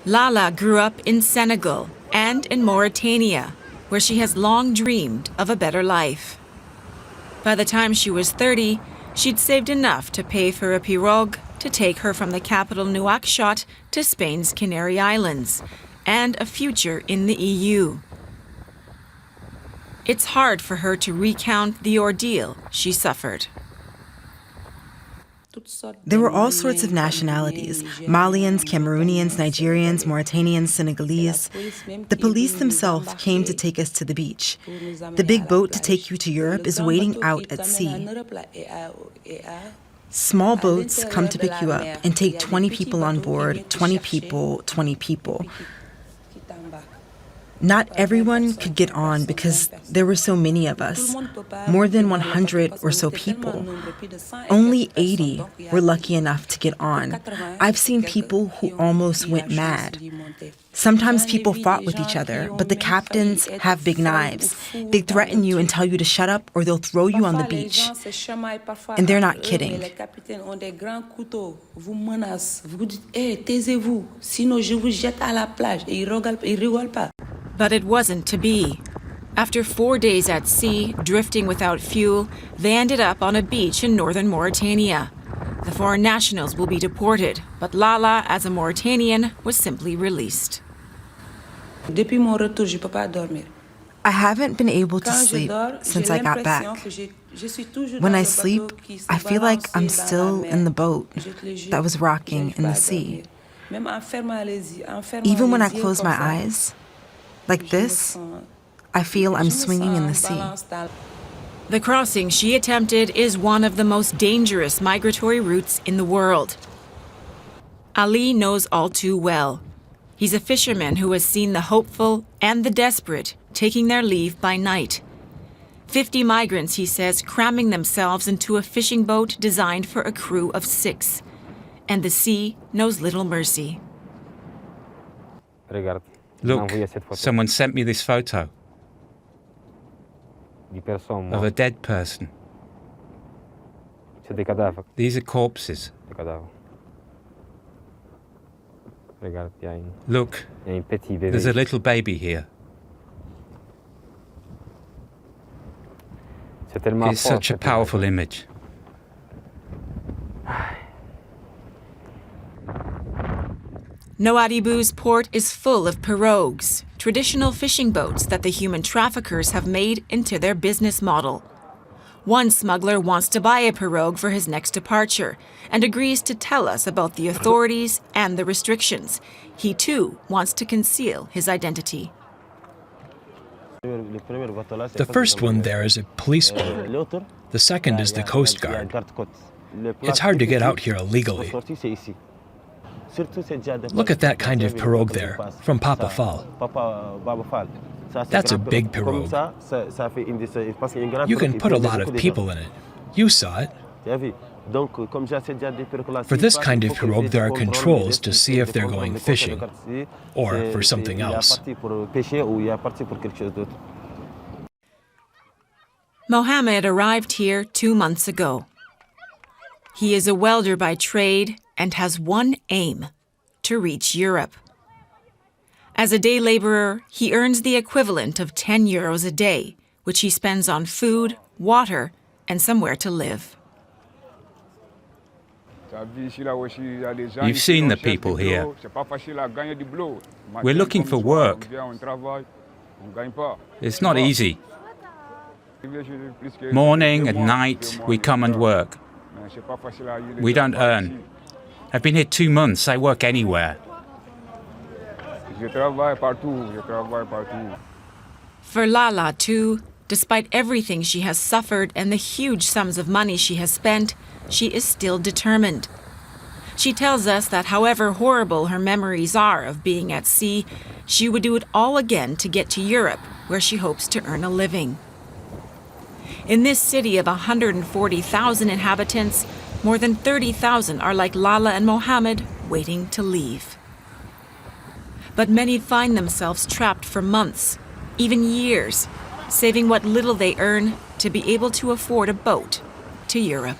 Lala grew up in Senegal and in Mauritania, where she has long dreamed of a better life. By the time she was 30, she'd saved enough to pay for a pirogue to take her from the capital Nouakchott to Spain's Canary Islands, and a future in the EU. It's hard for her to recount the ordeal she suffered. There were all sorts of nationalities: Malians, Cameroonians, Nigerians, Mauritanians, Senegalese. The police themselves came to take us to the beach. The big boat to take you to Europe is waiting out at sea. Small boats come to pick you up and take 20 people on board, 20 people, 20 people. Not everyone could get on because there were so many of us, more than 100 or so people. Only 80 were lucky enough to get on. I've seen people who almost went mad. Sometimes people fought with each other, but the captains have big knives. They threaten you and tell you to shut up or they'll throw you on the beach. And they're not kidding. But it wasn't to be. After 4 days at sea, drifting without fuel, they ended up on a beach in northern Mauritania. The foreign nationals will be deported, but Lala, as a Mauritanian, was simply released. I haven't been able to sleep since I got back. When I sleep, I feel like I'm still in the boat that was rocking in the sea. Even when I close my eyes, like this, I feel I'm swinging in the sea. The crossing she attempted is one of the most dangerous migratory routes in the world. Ali knows all too well. He's a fisherman who has seen the hopeful and the desperate taking their leave by night. 50 migrants, he says, cramming themselves into a fishing boat designed for a crew of 6. And the sea knows little mercy. Look, someone sent me this photo of a dead person. These are corpses. Look, there's a little baby here. It's such a powerful image. Nouadhibou's port is full of pirogues, traditional fishing boats that the human traffickers have made into their business model. One smuggler wants to buy a pirogue for his next departure and agrees to tell us about the authorities and the restrictions. He too wants to conceal his identity. The first one there is a police boat. The second is the Coast Guard. It's hard to get out here illegally. Look at that kind of pirogue there, from Papa Fall. That's a big pirogue. You can put a lot of people in it. You saw it. For this kind of pirogue, there are controls to see if they're going fishing, or for something else. Mohammed arrived here 2 months ago. He is a welder by trade and has one aim: to reach Europe. As a day laborer, he earns the equivalent of 10 euros a day, which he spends on food, water, and somewhere to live. You've seen the people here. We're looking for work. It's not easy. Morning and night, we come and work. We don't earn. I've been here 2 months. I work anywhere. For Lala, too, despite everything she has suffered and the huge sums of money she has spent, she is still determined. She tells us that however horrible her memories are of being at sea, she would do it all again to get to Europe, where she hopes to earn a living. In this city of 140,000 inhabitants, more than 30,000 are like Lala and Mohammed, waiting to leave. But many find themselves trapped for months, even years, saving what little they earn to be able to afford a boat to Europe.